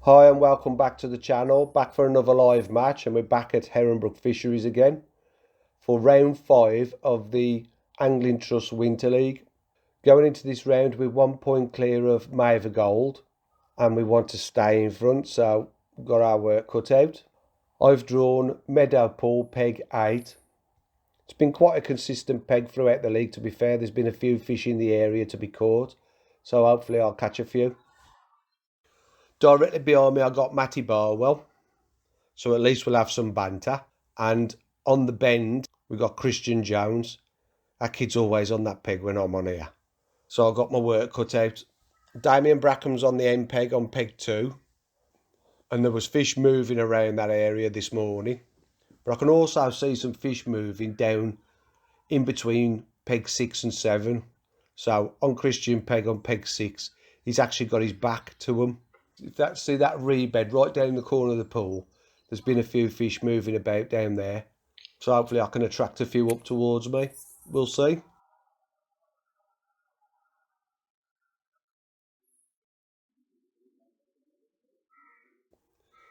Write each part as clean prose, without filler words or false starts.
Hi and welcome back to the channel, back for another live match, and we're back at Heronbrook Fisheries again for round 5 of the Angling Trust Winter League. Going into this round we're 1 point clear of Meadow Gold and we want to stay in front, so we've got our work cut out. I've drawn Meadow Pool peg 8. It's been quite a consistent peg throughout the league, to be fair. There's been a few fish in the area to be caught, so hopefully I'll catch a few. Directly behind me I got Matty Barwell, so at least we'll have some banter. And on the bend, we got Christian Jones. That kid's always on that peg when I'm on here. So I got my work cut out. Damien Brackham's on the end peg on peg 2. And there was fish moving around that area this morning. But I can also see some fish moving down in between peg 6 and 7. So on Christian peg on peg 6, he's actually got his back to him. See that rebed right down the corner of the pool? There's been a few fish moving about down there. So hopefully I can attract a few up towards me. We'll see.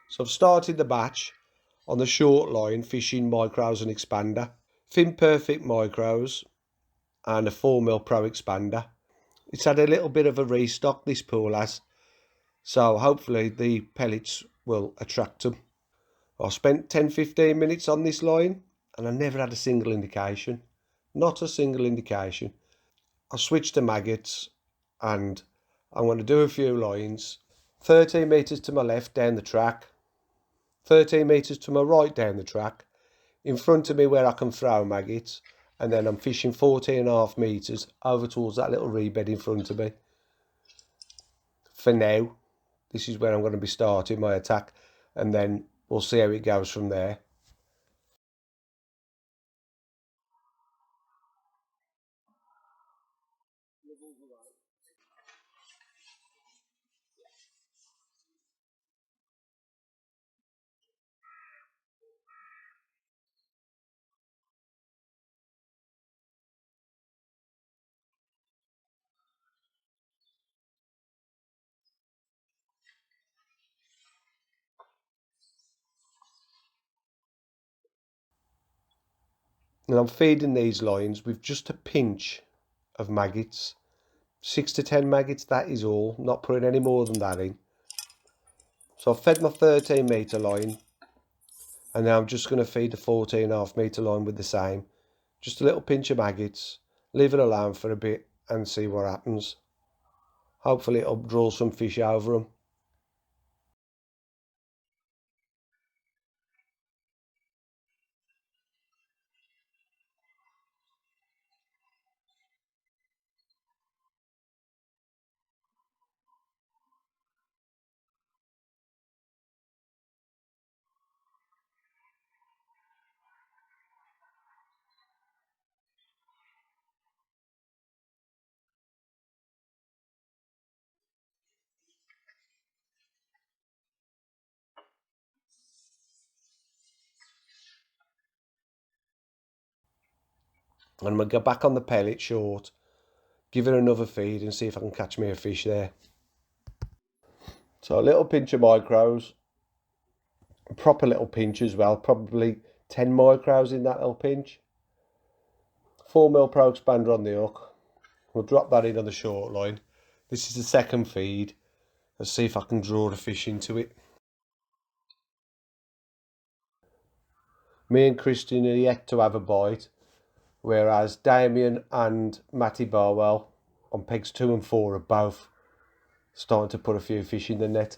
So I've started the batch on the short line, fishing micros and expander. Fin Perfect micros and a 4mm Pro expander. It's had a little bit of a restock, this pool has. So hopefully the pellets will attract them. I spent 10-15 minutes on this line and I never had a single indication. Not a single indication. I switched to maggots and I'm going to do a few lines. 13 metres to my left down the track. 13 metres to my right down the track. In front of me where I can throw maggots. And then I'm fishing 14.5 metres over towards that little rebed in front of me. For now, this is where I'm going to be starting my attack. And then we'll see how it goes from there. And I'm feeding these lines with just a pinch of maggots. 6 to 10 maggots, that is all. Not putting any more than that in. So I've fed my 13 metre line. And now I'm just going to feed the 14.5 metre line with the same. Just a little pinch of maggots. Leave it alone for a bit and see what happens. Hopefully it'll draw some fish over them. And I'm going to go back on the pellet short, give it another feed and see if I can catch me a fish there. So a little pinch of micros, a proper little pinch as well, probably 10 micros in that little pinch. 4mm Pro expander on the hook. We'll drop that in on the short line. This is the second feed. Let's see if I can draw the fish into it. Me and Christian are yet to have a bite, whereas Damien and Matty Barwell on pegs 2 and 4 are both starting to put a few fish in the net.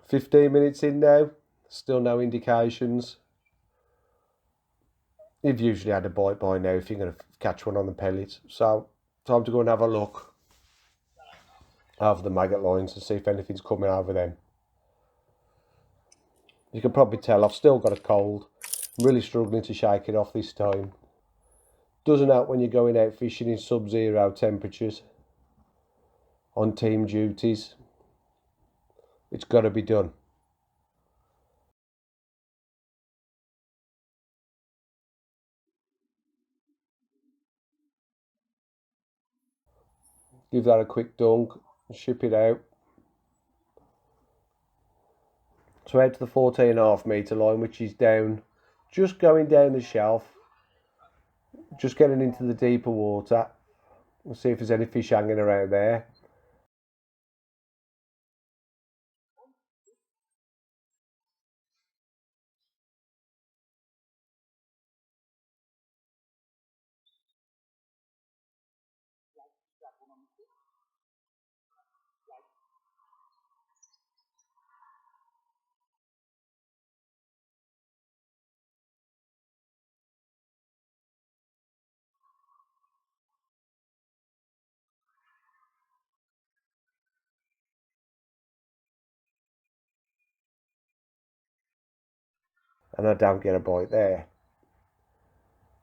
15 minutes in now, still no indications. You've usually had a bite by now if you're going to catch one on the pellet. So, time to go and have a look over the maggot lines and see if anything's coming over them. You can probably tell I've still got a cold. I'm really struggling to shake it off this time. Doesn't help when you're going out fishing in sub-zero temperatures on team duties. It's got to be done. Give that a quick dunk and ship it out. So out to the 14.5 metre line, which is down, just going down the shelf, just getting into the deeper water. We'll see if there's any fish hanging around there. And I don't get a bite there.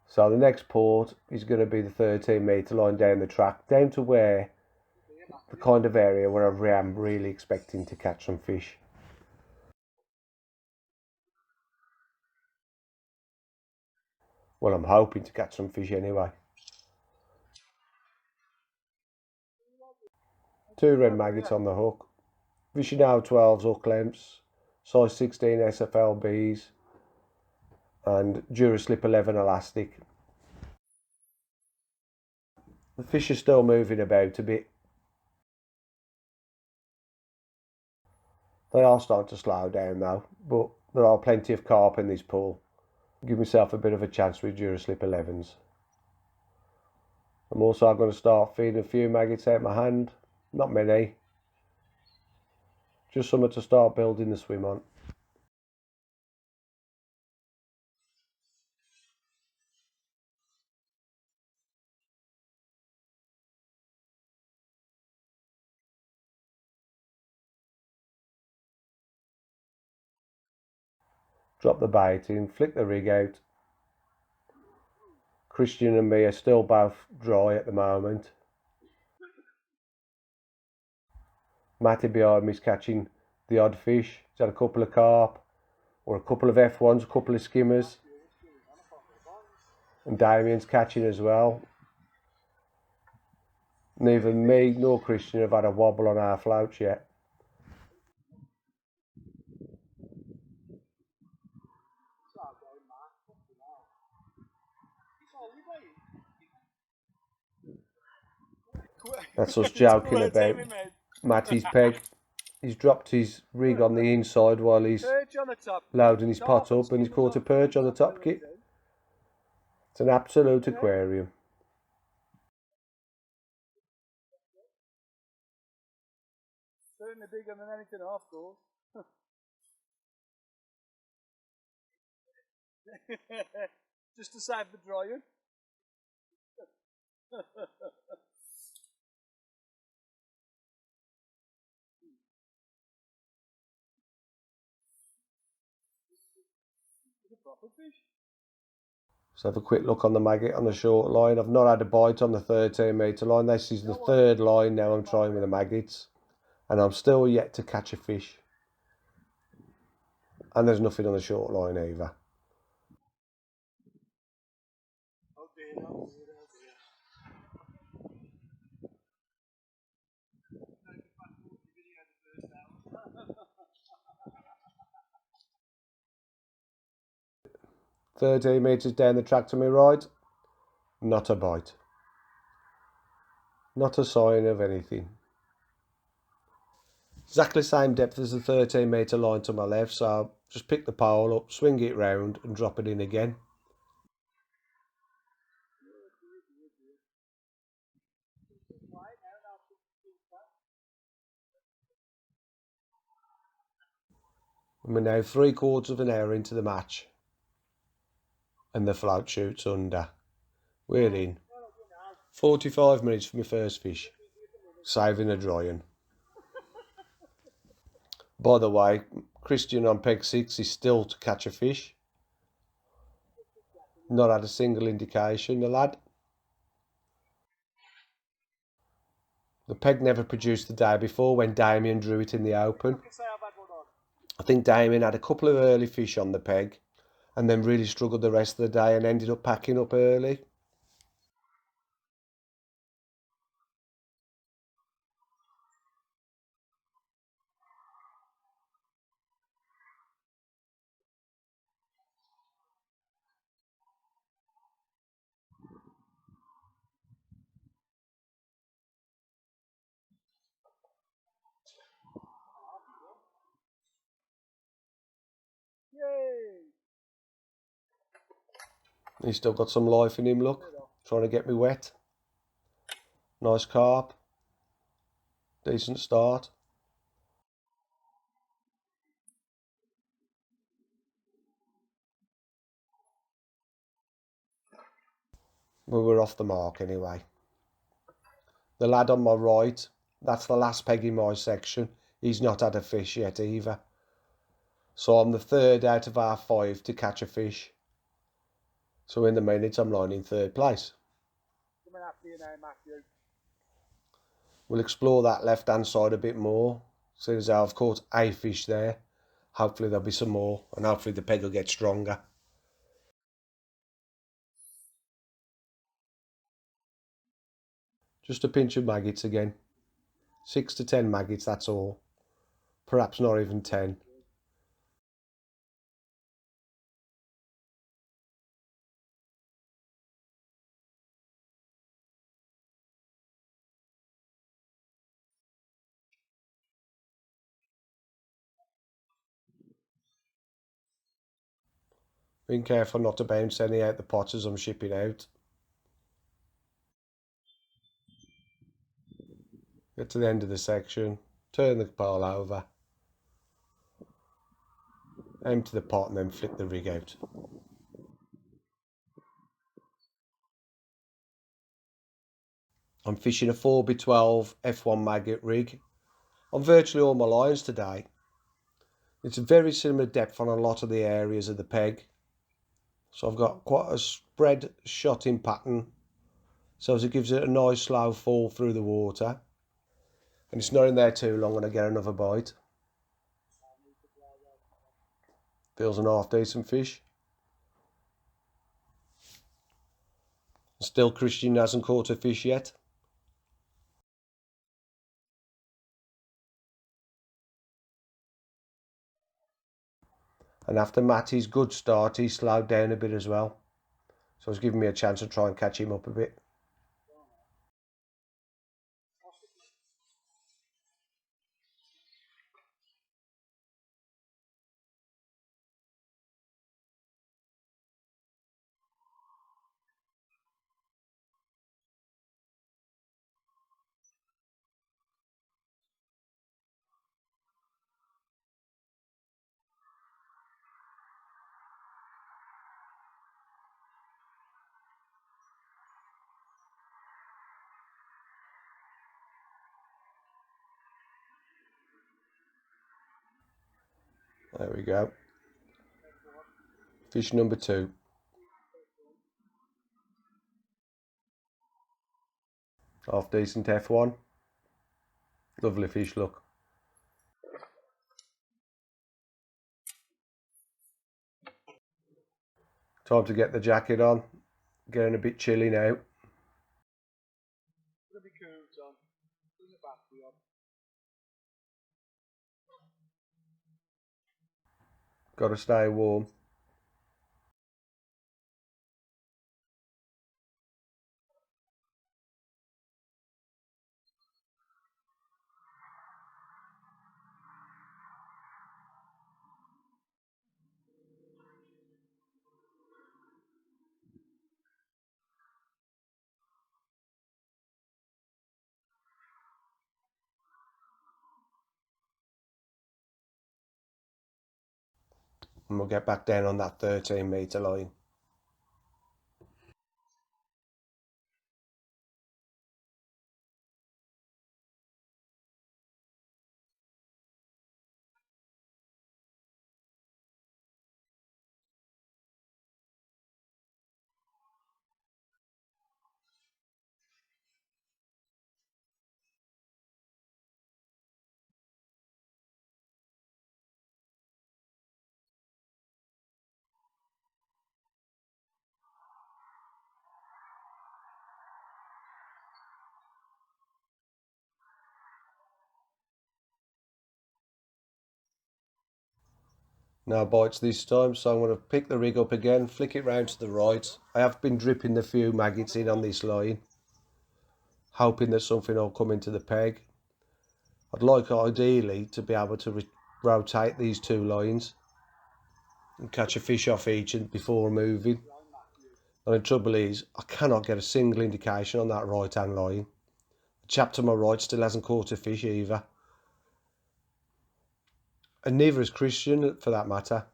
So the next port is going to be the 13 metre line down the track, down to where the kind of area where I am really expecting to catch some fish. Well, I'm hoping to catch some fish anyway. 2 red maggots on the hook. Meadow 12s hook lengths, size 16 SFLBs, and Duraslip 11 elastic. The fish are still moving about a bit. They are starting to slow down though, but there are plenty of carp in this pool. Give myself a bit of a chance with Duraslip 11s. I'm also going to start feeding a few maggots out my hand. Not many. Just something to start building the swim on. Drop the bait in, flick the rig out. Christian and me are still both dry at the moment. Matty behind me is catching the odd fish. He's had a couple of carp, or a couple of F1s, a couple of skimmers. And Damien's catching as well. Neither me nor Christian have had a wobble on our floats yet. That's us joking about Matty's peg. He's dropped his rig on the inside while he's loading his pot up, and he's caught a perch on the top kit. It's an absolute aquarium. Certainly bigger than anything I've caught. Just to save the drying. It's a proper fish. Let's have a quick look on the maggot on the short line. I've not had a bite on the 13 metre line. This is the third line now I'm trying with the maggots, and I'm still yet to catch a fish. And there's nothing on the short line either. Oh dear, oh dear, oh dear. 13 metres down the track to my right, not a bite. Not a sign of anything. Exactly the same depth as the 13 metre line to my left, so just pick the pole up, swing it round and drop it in again. We're now 3/4 of an hour into the match, and the float shoots under. We're in. 45 minutes for my first fish, saving a drying. By the way, Christian on peg 6 is still to catch a fish. Not had a single indication, the lad. The peg never produced the day before when Damien drew it in the open. I think Damien had a couple of early fish on the peg and then really struggled the rest of the day and ended up packing up early. He's still got some life in him, look. Trying to get me wet. Nice carp. Decent start. We were off the mark anyway. The lad on my right, that's the last peg in my section. He's not had a fish yet either. So I'm the third out of our 5 to catch a fish. So in the minute I'm lying in third place. Coming after you now, Matthew. We'll explore that left hand side a bit more. Seeing as I've caught a fish there. Hopefully there'll be some more and hopefully the peg will get stronger. Just a pinch of maggots again. 6 to 10 maggots, that's all. Perhaps not even 10. Being careful not to bounce any out the pots as I'm shipping out. Get to the end of the section, turn the pole over, empty the pot and then flip the rig out. I'm fishing a 4x12 F1 maggot rig on virtually all my lines today. It's a very similar depth on a lot of the areas of the peg. So I've got quite a spread shotting pattern, so as it gives it a nice slow fall through the water. And it's not in there too long and I get another bite. Feels an half decent fish. Still Christian hasn't caught a fish yet. And after Matty's good start, he slowed down a bit as well. So it's giving me a chance to try and catch him up a bit. There we go. Fish number 2. Half decent F1. Lovely fish, look. Time to get the jacket on. Getting a bit chilly now. Gonna be cool, John. Bring it back to you. Got to stay warm. And we'll get back down on that 13-metre line. No bites this time, so I'm going to pick the rig up again, flick it round to the right. I have been dripping the few maggots in on this line, hoping that something will come into the peg. I'd like ideally to be able to rotate these 2 lines and catch a fish off each before moving. And the trouble is, I cannot get a single indication on that right hand line. The chap to my right still hasn't caught a fish either. And neither is Christian, for that matter.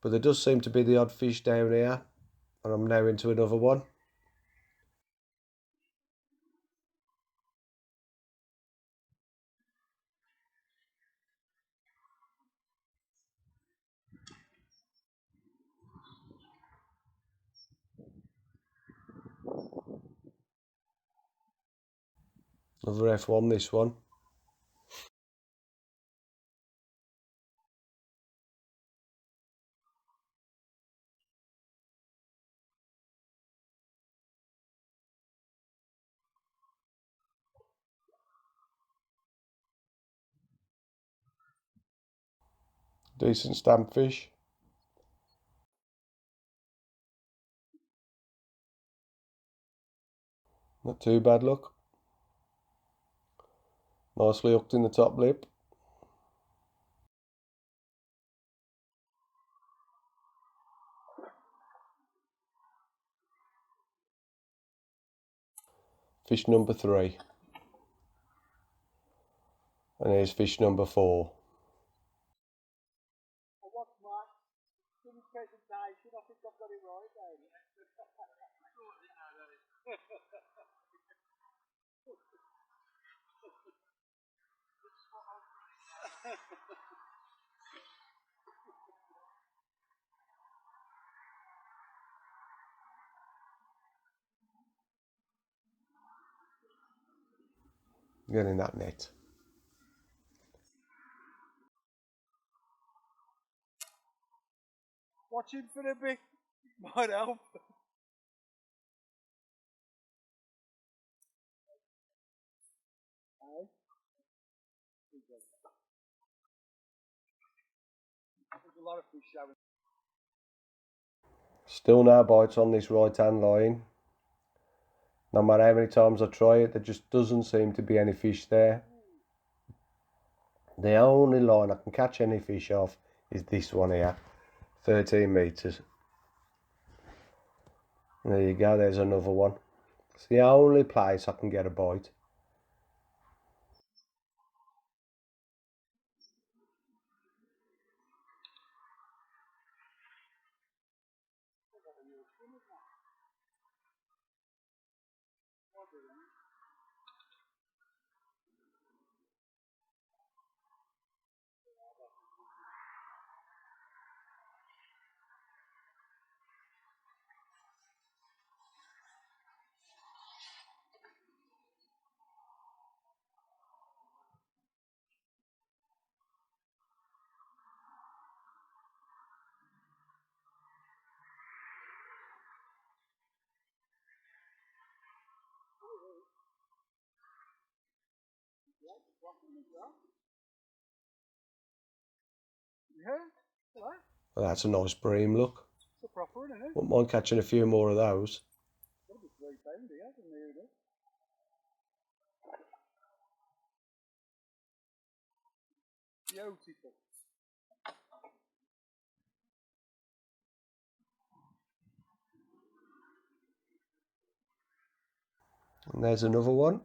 But there does seem to be the odd fish down here. And I'm now into another one. Another F1, this one. Decent stamp fish. Not too bad, look. Nicely hooked in the top lip. Fish number 3. And here's fish number 4. Well, what's Mark? Give his presentation. I think I've got it right, Dave. Get in that net. Watch him for a bit. Might help. Hey? There's a lot of fish showing. Still no bites on this right hand line. No matter how many times I try it, there just doesn't seem to be any fish there. The only line I can catch any fish off is this one here. 13 metres. There you go, there's another one. It's the only place I can get a bite. Yeah? What? Well, that's a nice bream, look. It's a proper one, isn't it? Wouldn't mind catching a few more of those. That'll be 3 pound here, isn't it? Beautiful. And there's another one.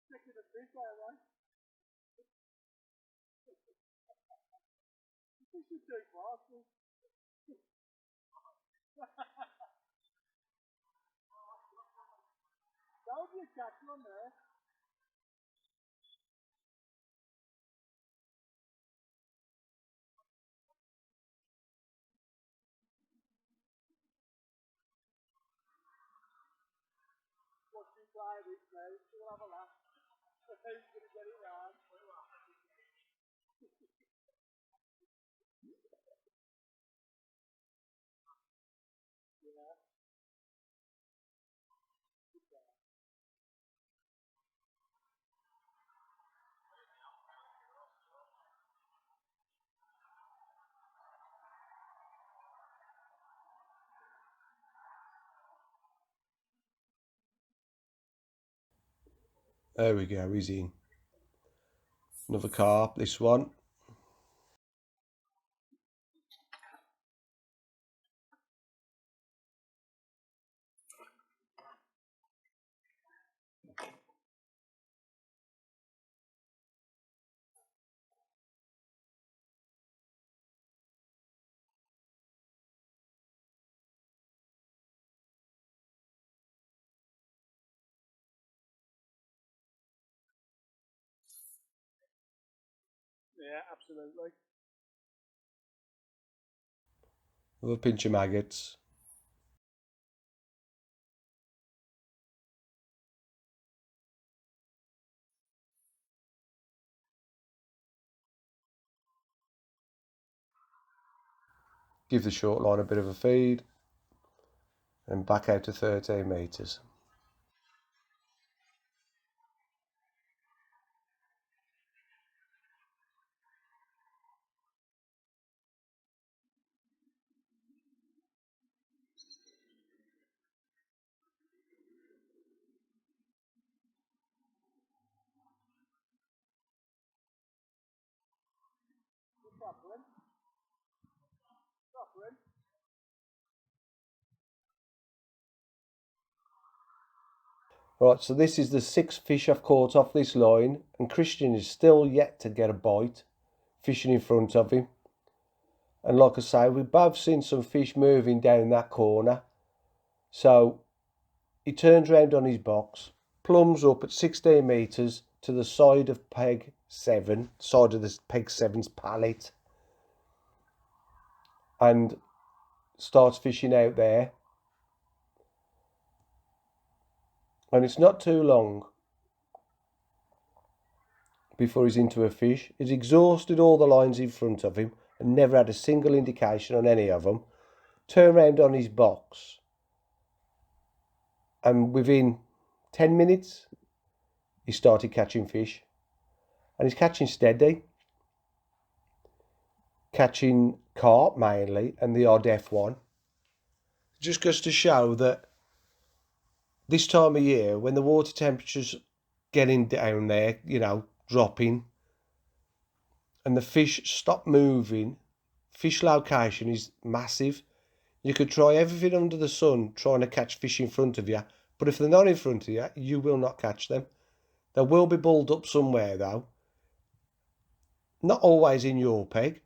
Sticking a fish there, right? This is too fast. Don't be a catch on there. Watch you fly this now. She'll have a laugh. Who's going to get it round? Yeah. There we go, he's in. Another carp, this one. Yeah, absolutely. Another pinch of maggots. Give the short line a bit of a feed. And back out to 13 metres. Suffering. Suffering. Right, so this is the 6th fish I've caught off this line, and Christian is still yet to get a bite, fishing in front of him. And like I say, we've both seen some fish moving down that corner. So he turns round on his box, plumbs up at 16 metres to the side of peg 7, side of the peg 7's pallet, and starts fishing out there. And it's not too long before he's into a fish. He's exhausted all the lines in front of him and never had a single indication on any of them. Turn round on his box, and within 10 minutes he started catching fish, and he's catching steady, catching carp mainly and the odd F1. Just goes to show that this time of year, when the water temperature's getting down there, dropping, and the fish stop moving, fish location is massive. You could try everything under the sun trying to catch fish in front of you, but if they're not in front of you, you will not catch them. They will be balled up somewhere though. Not always in your peg,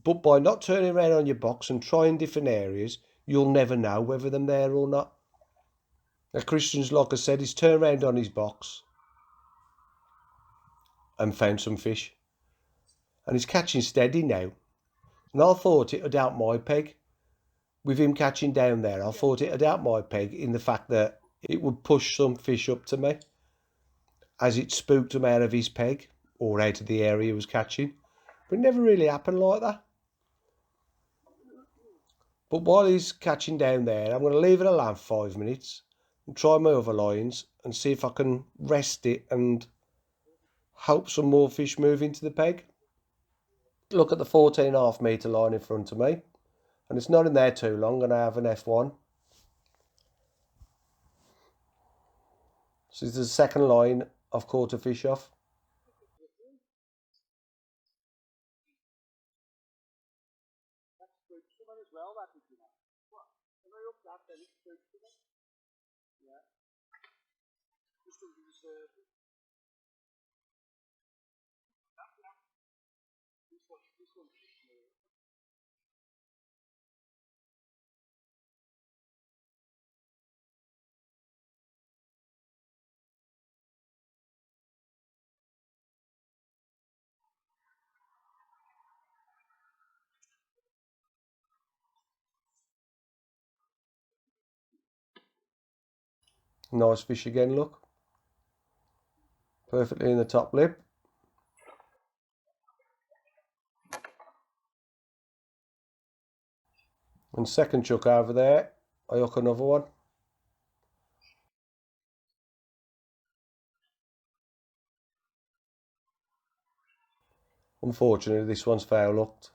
but by not turning around on your box and trying different areas, you'll never know whether they're there or not. Now Christian's, like I said, he's turned around on his box and found some fish. And he's catching steady now. And I thought it would out my peg. With him catching down there, I thought it would out my peg in the fact that it would push some fish up to me as it spooked him out of his peg or out of the area he was catching. But it never really happened like that. But while he's catching down there, I'm going to leave it alone for 5 minutes and try my other lines and see if I can rest it and hope some more fish move into the peg. Look at the 14.5 metre line in front of me, and it's not in there too long, and I have an F1. So this is the second line I've caught a fish off. That spooks them as well, that is, you know. What? When I up that, then it spooks them. Yeah. This one's in the surface. This one's just small. Nice fish again, look. Perfectly in the top lip. And second chuck over there, I hook another one. Unfortunately, this one's foul hooked.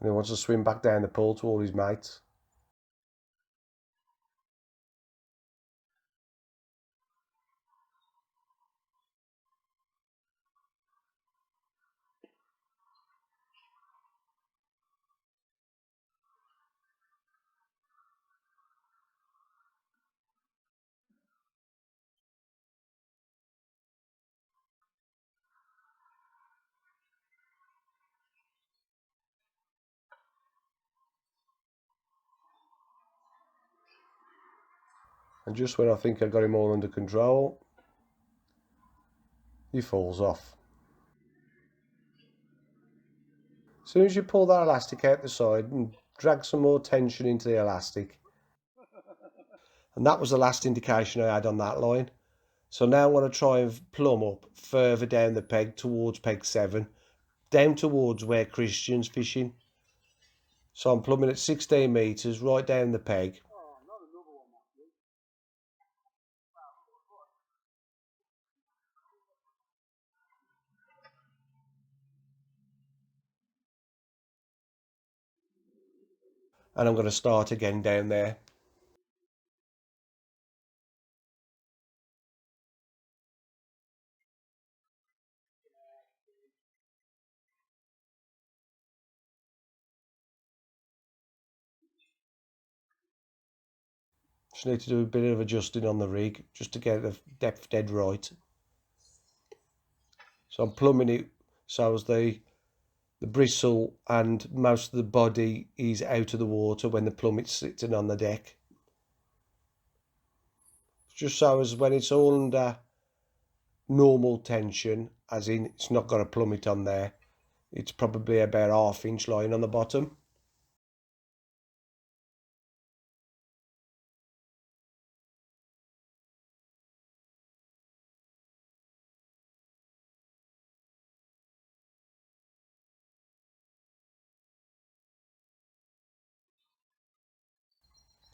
And he wants to swim back down the pool to all his mates. And just when I think I got him all under control, he falls off. As soon as you pull that elastic out the side and drag some more tension into the elastic, and that was the last indication I had on that line. So now I'm going to try and plumb up further down the peg towards peg 7, down towards where Christian's fishing. So I'm plumbing at 16 metres right down the peg. Oh, not another one, Matthew. And I'm going to start again down there. Just need to do a bit of adjusting on the rig just to get the depth dead right. So I'm plumbing it so as the bristle and most of the body is out of the water when the plummet's sitting on the deck. Just so as when it's all under normal tension, as in it's not got a plummet on there, it's probably about ½ inch line on the bottom.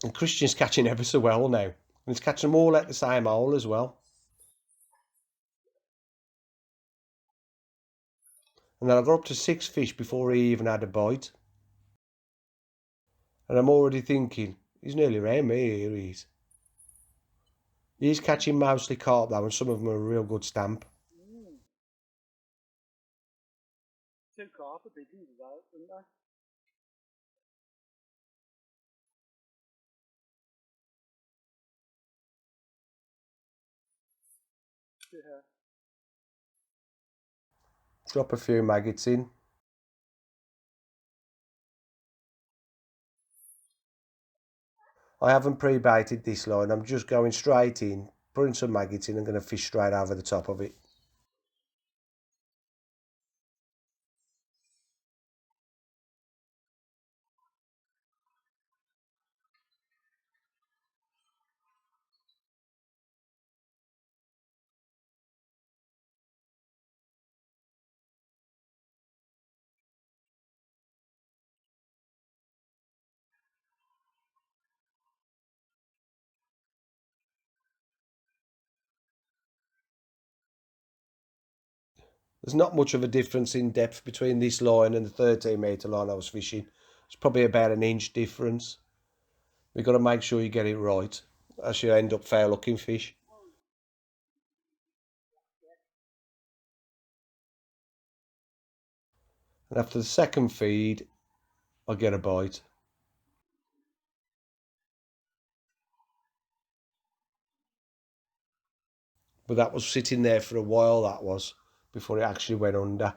And Christian's catching ever so well now. And he's catching them all at the same hole as well. And then I got up to 6 fish before he even had a bite. And I'm already thinking, he's nearly around me, here he is. He's catching mostly carp though, and some of them are a real good stamp. Two carp are big ones, aren't they? Yeah. Drop a few maggots in. I haven't pre-baited this line, I'm just going straight in, putting some maggots in and going to fish straight over the top of it. There's not much of a difference in depth between this line and the 13 metre line I was fishing. It's probably about an inch difference. You've got to make sure you get it right, else you end up foul looking fish. And after the second feed, I get a bite. But that was sitting there for a while, that was, before it actually went under.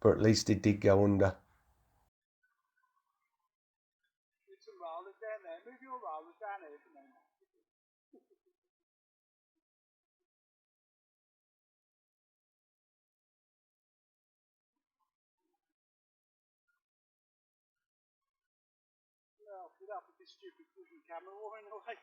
But at least it did go under. Need some rollers down there. Move your rollers down here for me. Well, get up with this stupid fucking camera walking away.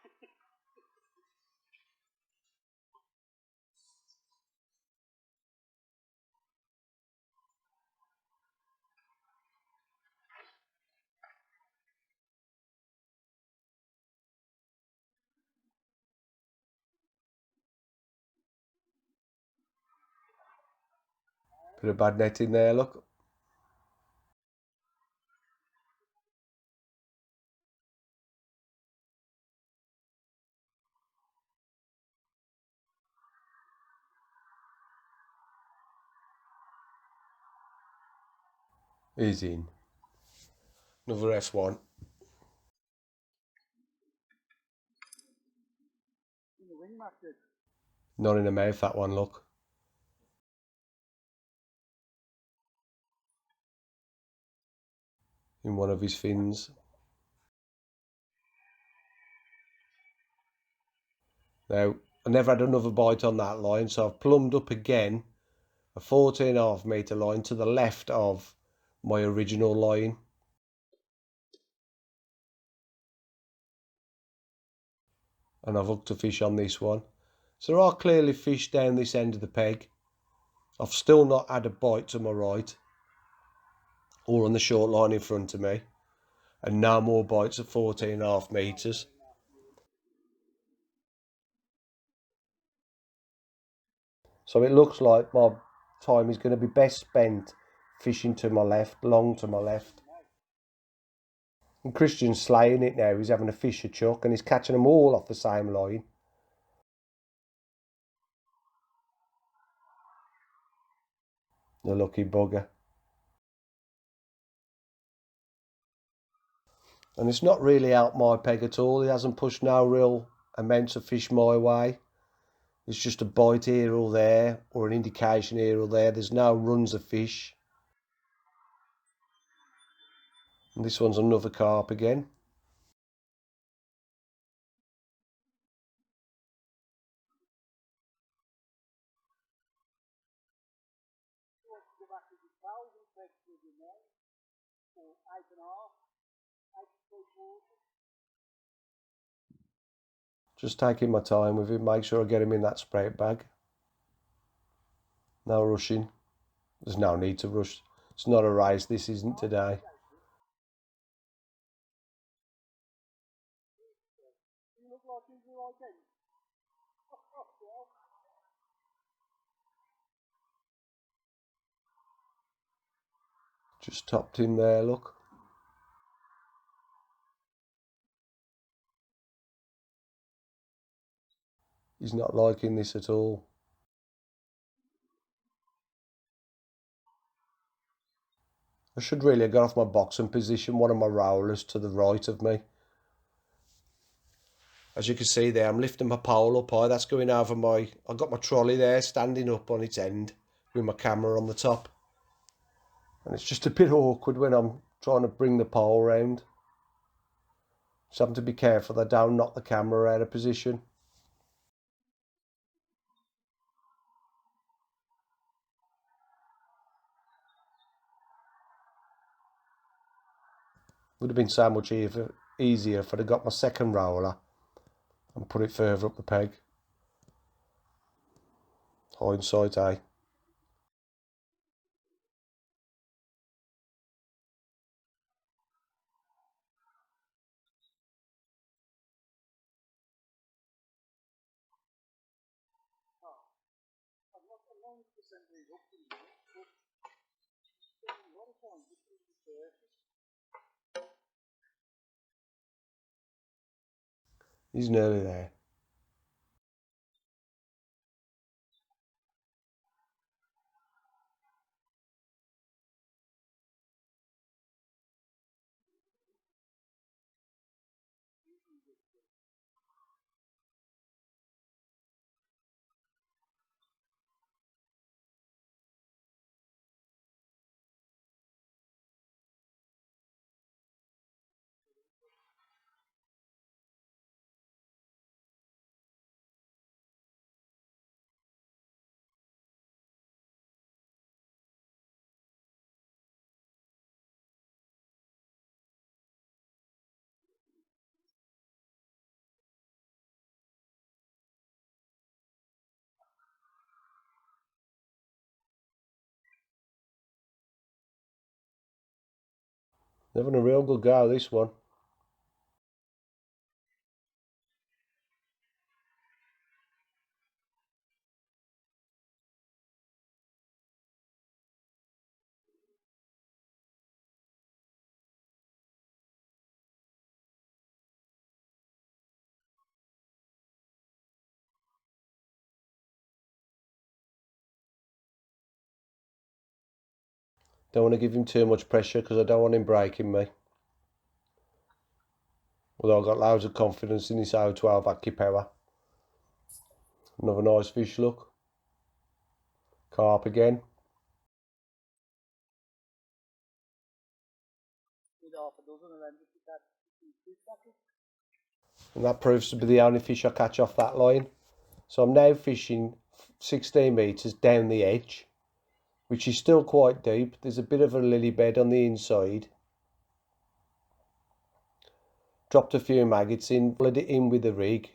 Bit of bad netting there, look. He's in. Another S1. In the wing, Master. Not in the mouth, that one, look. In one of his fins. Now, I never had another bite on that line, so I've plumbed up again a 14.5 metre line to the left of my original line. And I've hooked a fish on this one. So there are clearly fish down this end of the peg. I've still not had a bite to my right or on the short line in front of me. And no more bites at 14.5 metres. So it looks like my time is going to be best spent fishing to my left, long to my left. And Christian's slaying it now. He's having a fisher chuck and he's catching them all off the same line. The lucky bugger. And it's not really out my peg at all. He hasn't pushed no real amounts of fish my way. It's just a bite here or there, or an indication here or there. There's no runs of fish. And this one's another carp again. You want to go back to the 1,000 pegs with you now, or 8.5, 8.75. Just taking my time with him, make sure I get him in that sprout bag. No rushing. There's no need to rush. It's not a race, this isn't today. You look like you do again. Just topped him there, look. He's not liking this at all. I should really have got off my box and positioned one of my rollers to the right of me. As you can see there, I'm lifting my pole up high. That's going over my... I've got my trolley there standing up on its end with my camera on the top. And it's just a bit awkward when I'm trying to bring the pole round. Just having to be careful that I don't knock the camera out of position. Would have been so much easier if I'd have got my second roller and put it further up the peg. Hindsight, eh? I'm not 100% read up in there, but spending a lot of time just on the surface. He's nearly there. Having a real good go, this one. Don't want to give him too much pressure because I don't want him breaking me. Although I've got loads of confidence in this O12 Aki power. Another nice fish, look. Carp again. With half a dozen of them just to catch 2 tackles. And that proves to be the only fish I catch off that line. So I'm now fishing 16 metres down the edge, which is still quite deep. There's a bit of a lily bed on the inside. Dropped a few maggots in, followed it in with the rig,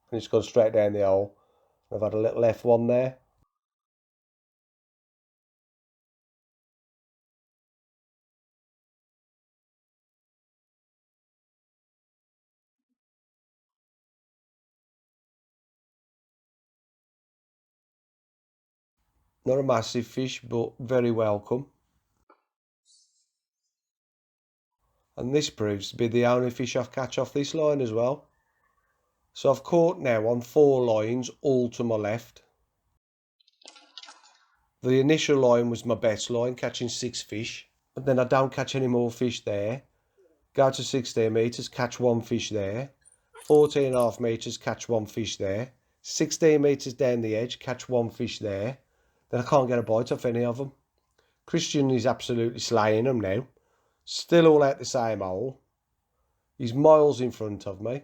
and it's gone straight down the hole. I've had a little F1 there. Not a massive fish, but very welcome. And this proves to be the only fish I've catch off this line as well. So I've caught now on 4 lines, all to my left. The initial line was my best line, catching 6 fish. But then I don't catch any more fish there. Go to 16 metres, catch 1 fish there. 14.5 metres, catch 1 fish there. 16 metres down the edge, catch 1 fish there. Then I can't get a bite off any of them. Christian is absolutely slaying them now. Still all out the same hole. He's miles in front of me.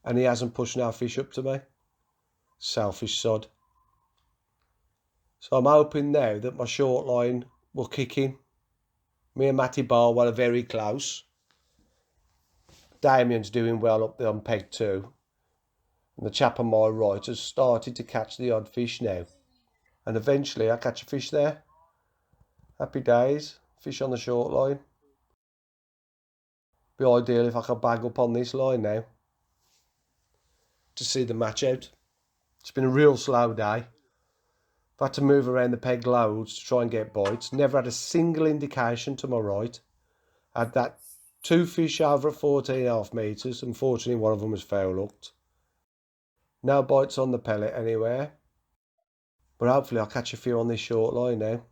And he hasn't pushed no fish up to me. Selfish sod. So I'm hoping now that my short line will kick in. Me and Matty Barwell are very close. Damien's doing well up there on peg 2. And the chap on my right has started to catch the odd fish now. And eventually I catch a fish there. Happy days. Fish on the short line. Be ideal if I could bag up on this line now to see the match out. It's been a real slow day. I've had to move around the peg loads to try and get bites. Never had a single indication to my right. Had that 2 fish over at 14.5 metres. Unfortunately, one of them was foul hooked. No bites on the pellet anywhere. But hopefully I'll catch a few on this short line now.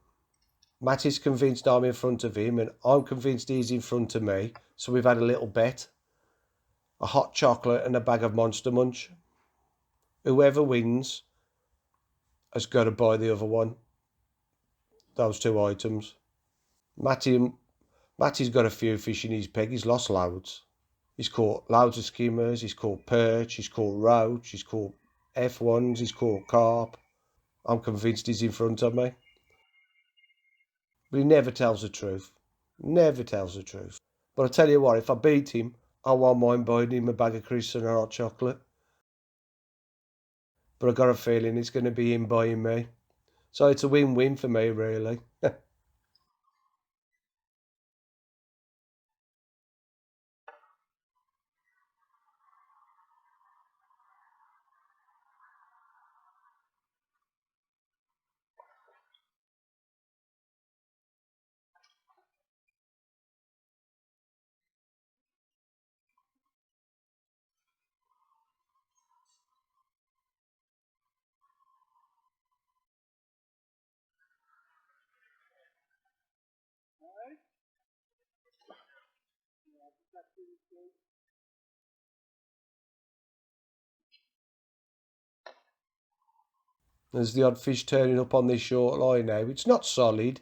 Matty's convinced I'm in front of him and I'm convinced he's in front of me. So we've had a little bet. A hot chocolate and a bag of Monster Munch. Whoever wins has got to buy the other one. Those 2 items. Matty's got a few fish in his peg. He's lost loads. He's caught loads of skimmers. He's caught perch. He's caught roach. He's caught F1s. He's caught carp. I'm convinced he's in front of me. But he never tells the truth. Never tells the truth. But I tell you what, if I beat him, I won't mind buying him a bag of crisps and a hot chocolate. But I got a feeling it's going to be him buying me. So it's a win-win for me, really. Alright? Yeah, I think that's really good. There's the odd fish turning up on this short line now. It's not solid,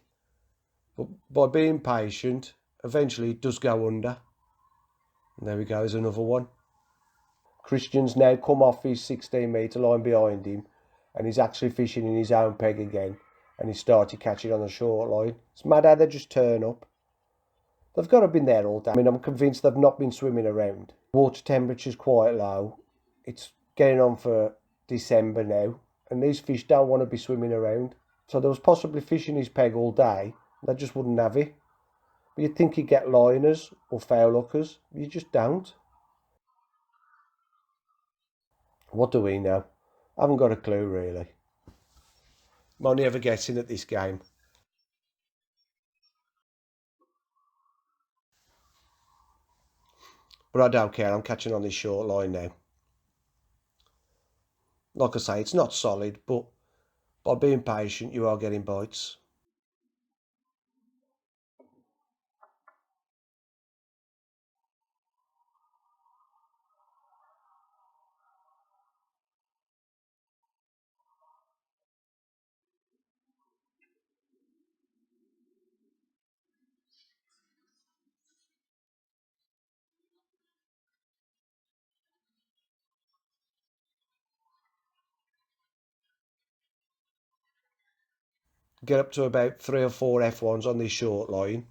but by being patient, eventually it does go under. And there we go, there's another one. Christian's now come off his 16-metre line behind him, and he's actually fishing in his own peg again, and he started catching on the short line. It's mad how they just turn up. They've got to have been there all day. I mean, I'm convinced they've not been swimming around. Water temperature's quite low. It's getting on for December now, and these fish don't want to be swimming around. So there was possibly fish in his peg all day. They just wouldn't have it. But you'd think you'd get liners or foul hookers. You just don't. What do we know? I haven't got a clue, really. I'm only ever guessing at this game. But I don't care. I'm catching on this short line now. Like I say, it's not solid, but by being patient, you are getting bites. Get up to about 3 or 4 F1s on this short line.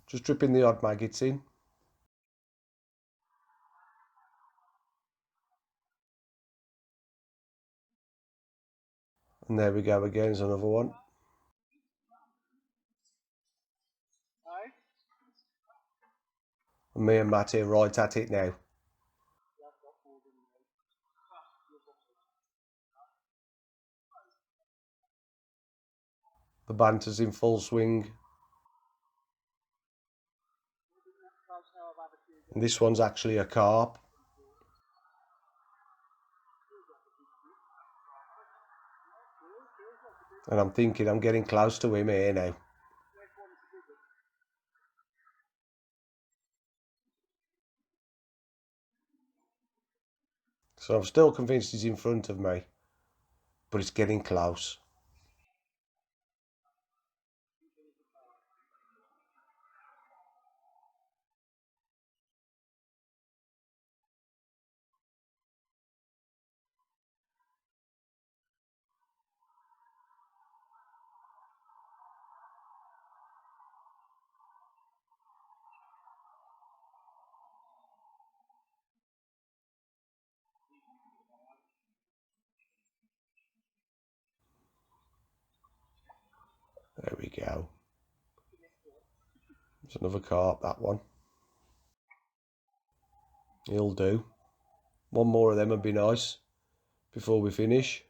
Just dripping the odd maggots in. And there we go again, there's another one. Aye. And me and Matty are right at it now. The banter's in full swing. And this one's actually a carp. And I'm thinking I'm getting close to him here now. So I'm still convinced he's in front of me. But it's getting close. There we go. There's another carp, that one. He'll do. One more of them would be nice before we finish.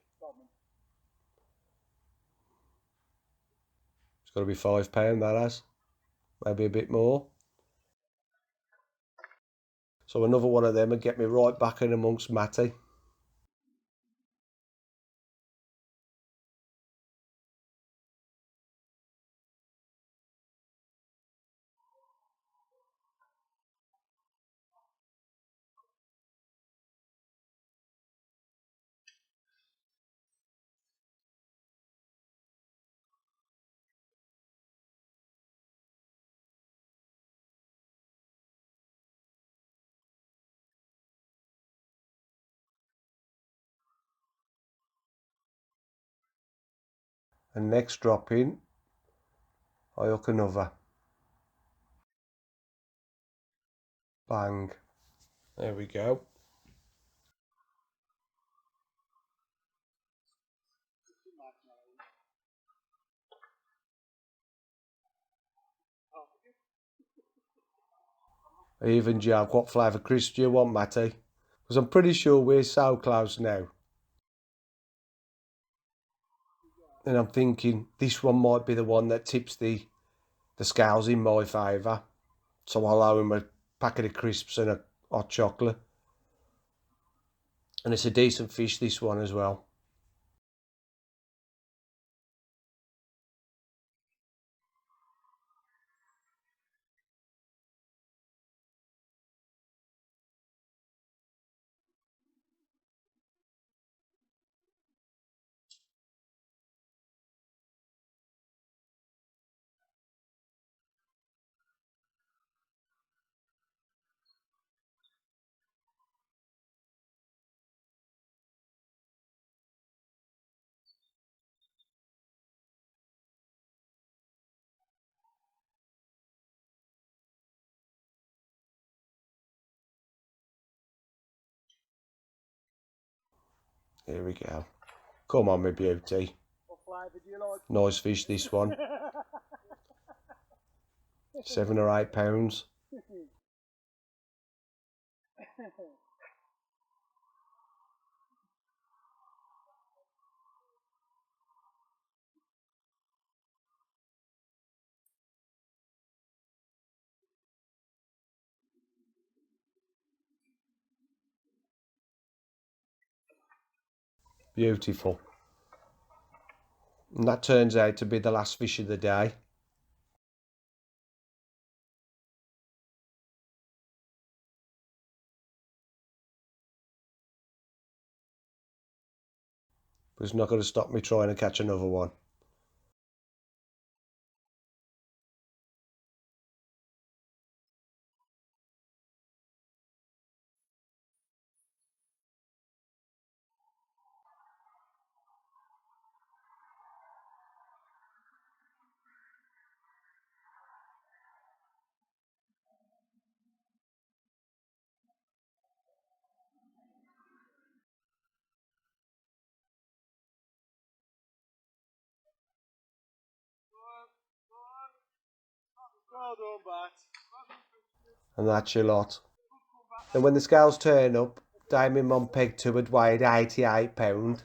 It's got to be £5, that has. Maybe a bit more. So another one of them would get me right back in amongst Matty. And next drop in, I hook another. Bang. There we go. Even joke, what flavour crisp do you want, Matty? Because I'm pretty sure we're so close now. And I'm thinking this one might be the one that tips the scales in my favour. So I'll owe him a packet of crisps and a hot chocolate. And it's a decent fish, this one as well. Here we go. Come on, my beauty. What flavour do you like? Nice fish, this one. £7 or £8. Beautiful. And that turns out to be the last fish of the day. But it's not going to stop me trying to catch another one. Well done, Bat. And that's your lot. And when the scales turn up, Diamond Mon Peg 2 had weighed £88.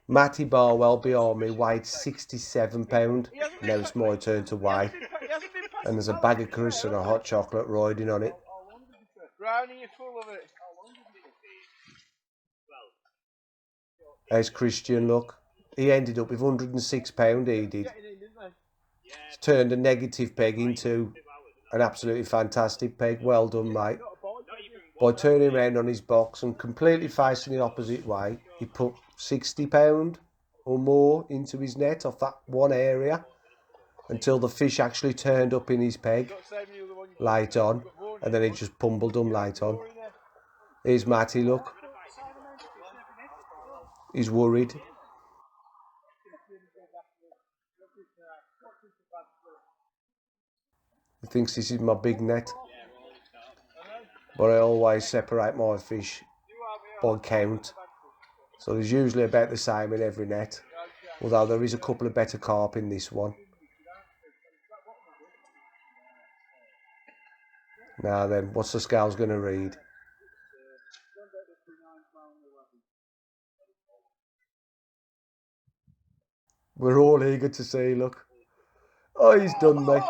Matty Barwell behind me weighed £67. Now it's my turn to weigh. And there's a bag of crisps and a hot chocolate riding on it. Brownie, you're full of it. There's Christian, look. He ended up with £106, he did. He's turned a negative peg into an absolutely fantastic peg. Well done, mate. By turning around on his box and completely facing the opposite way, he put £60 or more into his net off that one area until the fish actually turned up in his peg late on, and then he just pummeled them late on. Here's Matty, look. He's worried. He thinks this is my big net. But I always separate my fish by count. So there's usually about the same in every net. Although there is a couple of better carp in this one. Now then, what's the scales going to read? We're all eager to see, look. Oh, he's done me.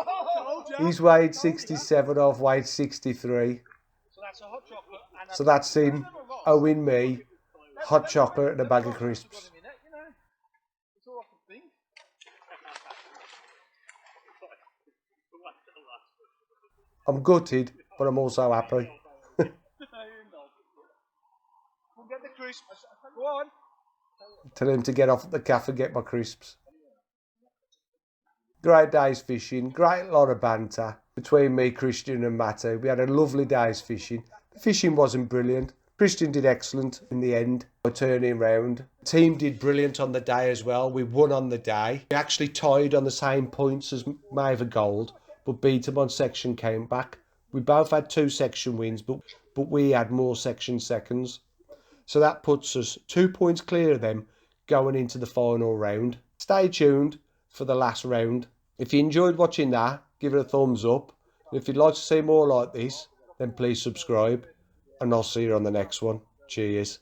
He's weighed 67, I've weighed 63. So that's him owing me hot chocolate and a bag of crisps. I'm gutted, but I'm also happy. Tell him to get off at the cafe and get my crisps. Great day's fishing, great lot of banter between me, Christian and Matty. We had a lovely day's fishing. The fishing wasn't brilliant. Christian did excellent in the end by turning round. The team did brilliant on the day as well. We won on the day. We actually tied on the same points as Maver Gold, but beat them on section came back. We both had 2 section wins, but we had more section seconds. So that puts us 2 points clear of them going into the final round. Stay tuned for the last round. If you enjoyed watching that, give it a thumbs up. And if you'd like to see more like this, then please subscribe. And I'll see you on the next one. Cheers.